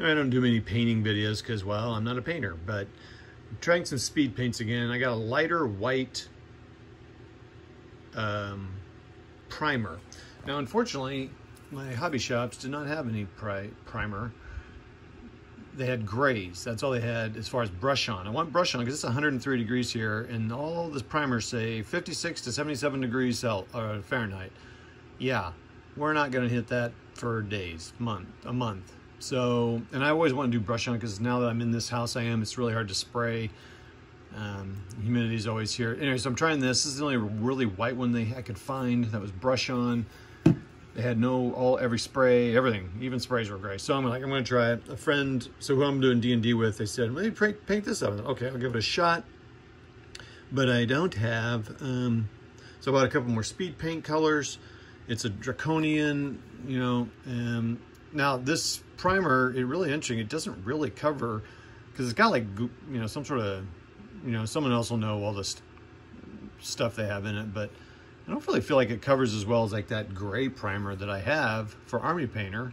I don't do many painting videos because, well, I'm not a painter, but I'm trying some speed paints again. I got a lighter white primer. Now, unfortunately, my hobby shops did not have any primer. They had grays. That's all they had as far as brush on. I want brush on because it's 103 degrees here, and all the primers say 56 to 77 degrees Fahrenheit. Yeah, we're not going to hit that for days, a month. So, and I always want to do brush on because now that I'm in this house it's really hard to spray. Humidity is always here. Anyway, so I'm trying this. This is the only really white one I could find that was brush on. They had every spray, everything, even sprays were gray. So I'm going to try it. A friend, so who I'm doing D&D with, they said, maybe paint this up. Okay, I'll give it a shot. But I don't have, so I bought a couple more speed paint colors. It's a Draconion, now this primer, it's really interesting. It doesn't really cover, because it's got like, some sort of, someone else will know all this stuff they have in it, but I don't really feel like it covers as well as like that gray primer that I have for Army Painter.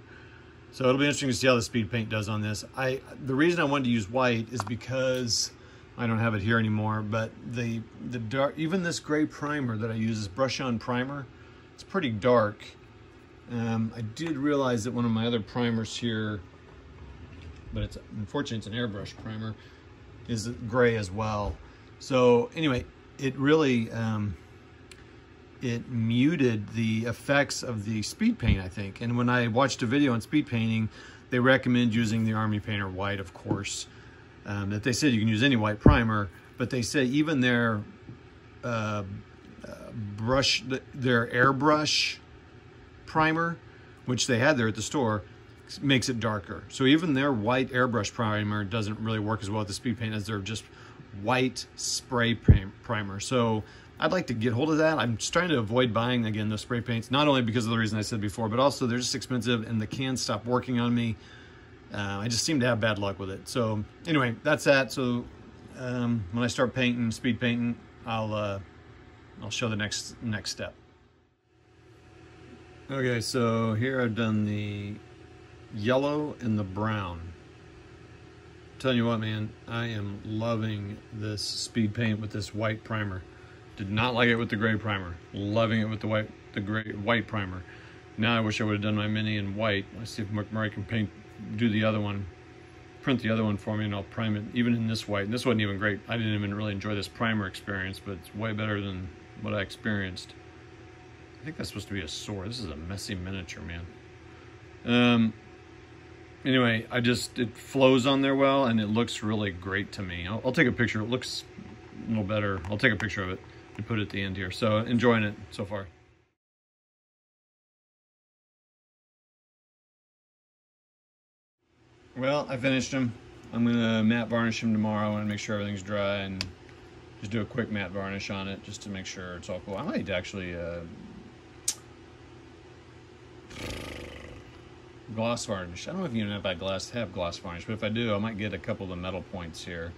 So it'll be interesting to see how the speed paint does on this. The reason I wanted to use white is because I don't have it here anymore, but the dark, even this gray primer that I use, this brush on primer, it's pretty dark. I did realize that one of my other primers here, but unfortunately it's an airbrush primer, is gray as well. So anyway, it really, it muted the effects of the speed paint, I think. And when I watched a video on speed painting, they recommend using the Army Painter white, of course. That they said you can use any white primer, but they say even their airbrush primer, which they had there at the store, makes it darker. So even their white airbrush primer doesn't really work as well with the speed paint as their just white spray primer. So I'd like to get hold of that. I'm just trying to avoid buying, again, those spray paints, not only because of the reason I said before, but also they're just expensive and the cans stopped working on me. I just seem to have bad luck with it. So anyway, that's that. So when I start painting, speed painting, I'll show the next step. Okay, so here I've done the yellow and the brown. I'm telling you what, man, I am loving this speed paint with this white primer. Did not like it with the gray primer. Loving it with the white primer. Now I wish I would have done my mini in white. Let's see if McMurray can do the other one, print the other one for me, and I'll prime it even in this white. And this wasn't even great. I didn't even really enjoy this primer experience, but it's way better than what I experienced. I think that's supposed to be a sword. This is a messy miniature, man. Anyway, it flows on there well, and it looks really great to me. I'll take a picture. It looks a little better. I'll take a picture of it and put it at the end here. So enjoying it so far. Well, I finished them. I'm gonna matte varnish them tomorrow and make sure everything's dry, and just do a quick matte varnish on it just to make sure it's all cool. I might actually gloss varnish. I don't know if you know if I have gloss varnish, but if I do, I might get a couple of the metal points here.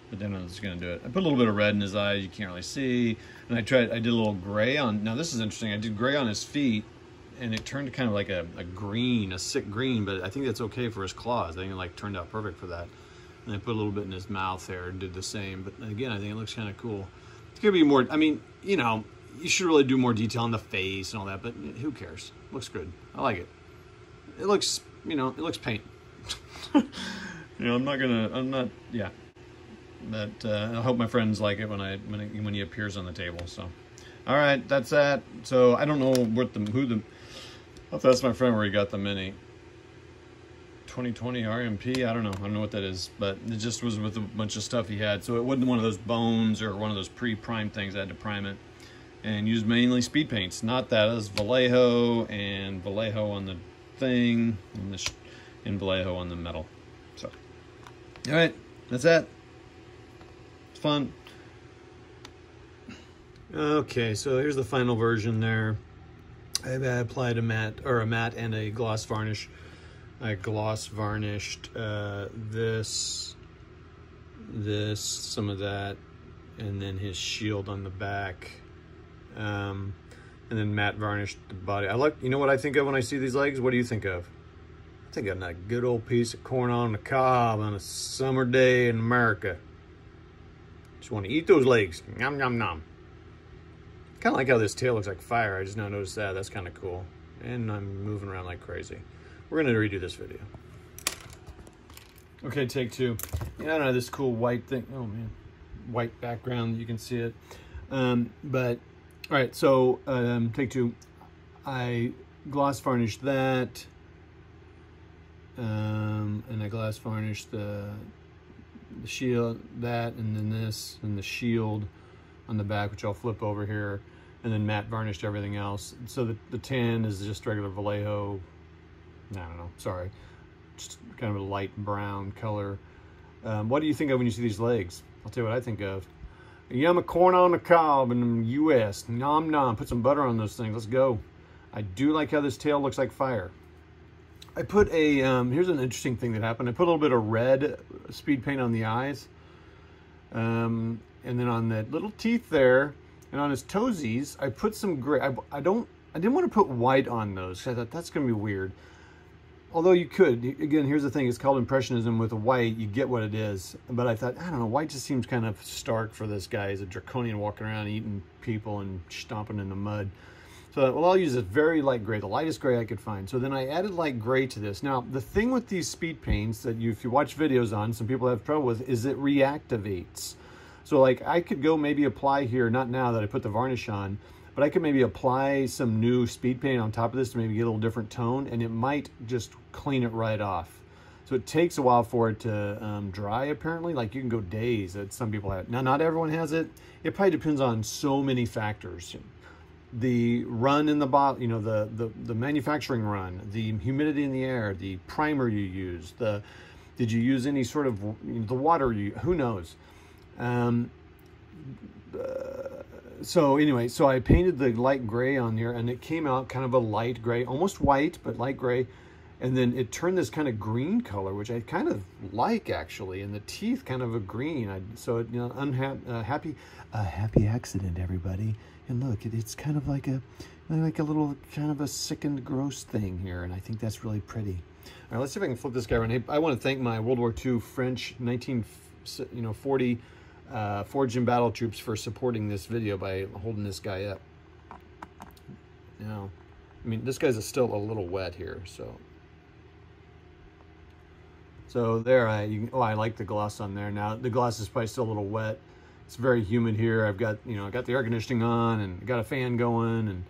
But then I'm just gonna do it. I put a little bit of red in his eyes, you can't really see. And I did a little gray on, now this is interesting, I did gray on his feet, and it turned kind of like a green, a sick green, but I think that's okay for his claws. I think it turned out perfect for that. And I put a little bit in his mouth there and did the same. But again, I think it looks kind of cool. It's gonna be more, I mean, you should really do more detail on the face and all that, but who cares? Looks good. I like it. It looks, it looks paint. Yeah. But I hope my friends like it when he appears on the table. So, all right, that's that. So I don't know if that's my friend where he got the mini 2020 RMP. I don't know what that is, but it just was with a bunch of stuff he had. So it wasn't one of those bones or one of those pre-primed things. I had to prime it and use mainly speed paints. Not that. It was Vallejo and Vallejo on the thing and Vallejo on the metal. So, all right, that's that. Fun. Okay, so here's the final version there. I applied a matte and a gloss varnish. I gloss varnished this, some of that, and then his shield on the back, and then matte varnished the body. You know what I think of when I see these legs? What do you think of? I think of a good old piece of corn on the cob on a summer day in America. Just want to eat those legs. Nom, nom, nom. Kind of like how this tail looks like fire. I just now noticed that. That's kind of cool. And I'm moving around like crazy. We're going to redo this video. Okay, take two. Yeah, I don't know, this cool white thing. Oh, man. White background. You can see it. But, all right, so take two. I gloss varnished that. And I glass varnished the shield, that, and then this, and the shield on the back, which I'll flip over here, and then matte varnished everything else. So the tan is just regular Vallejo, I don't know, sorry, just kind of a light brown color. What do you think of when you see these legs? I'll tell you what I think of. A yum of corn on the cob in the U.S. Nom nom, put some butter on those things, let's go. I do like how this tail looks like fire. I put a, here's an interesting thing that happened. I put a little bit of red speed paint on the eyes. And then on the little teeth there, and on his toesies, I put some gray. I didn't want to put white on those, because I thought that's going to be weird. Although you could. Again, here's the thing. It's called Impressionism. With a white, you get what it is. But I thought, I don't know, white just seems kind of stark for this guy. He's a Draconion walking around eating people and stomping in the mud. So, well, I'll use a very light gray, the lightest gray I could find. So then I added light gray to this. Now, the thing with these speed paints that if you watch videos on, some people have trouble with, is it reactivates. So like I could go maybe apply here, not now that I put the varnish on, but I could maybe apply some new speed paint on top of this to maybe get a little different tone, and it might just clean it right off. So it takes a while for it to dry, apparently. Like you can go days that some people have. Now, not everyone has it. It probably depends on so many factors. The run in the bottle, you know, the manufacturing run, the humidity in the air, the primer you use, did you use any sort of, the water who knows? So anyway, so I painted the light gray on there, and it came out kind of a light gray, almost white, but light gray. And then it turned this kind of green color, which I kind of like actually, and the teeth kind of a green. So you know, happy accident, everybody. And look, it's kind of like a little kind of a sickened, gross thing here, and I think that's really pretty. All right, let's see if I can flip this guy around. Hey, I want to thank my World War II French 1940 Forged in Battle troops for supporting this video by holding this guy up. Now, I mean, this guy's still a little wet here, so there. I like the gloss on there. Now the gloss is probably still a little wet. It's very humid here. I've got, you know, I got the air conditioning on and got a fan going and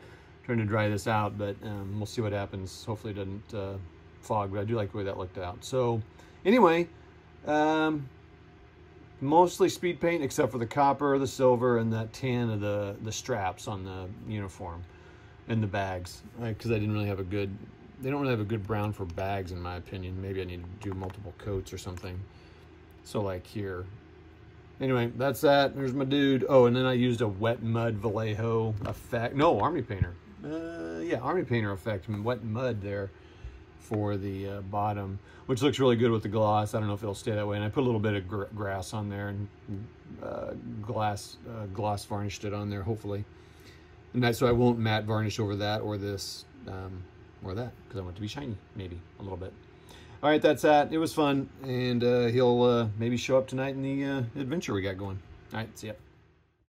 trying to dry this out, but we'll see what happens. Hopefully it doesn't fog, but I do like the way that looked out. So anyway, mostly speed paint except for the copper, the silver, and that tan of the straps on the uniform and the bags, because I didn't really have a good, they don't really have a good brown for bags in my opinion. Maybe I need to do multiple coats or something. So like here. Anyway, that's that. There's my dude. Oh, and then I used a wet mud Vallejo effect. No, Army Painter. Yeah, Army Painter effect. Wet mud there for the bottom, which looks really good with the gloss. I don't know if it'll stay that way. And I put a little bit of grass on there and gloss varnished it on there, hopefully. And so I won't matte varnish over that or this or that, because I want it to be shiny, maybe a little bit. All right, that's that. It was fun, and he'll maybe show up tonight in the adventure we got going. All right, see ya.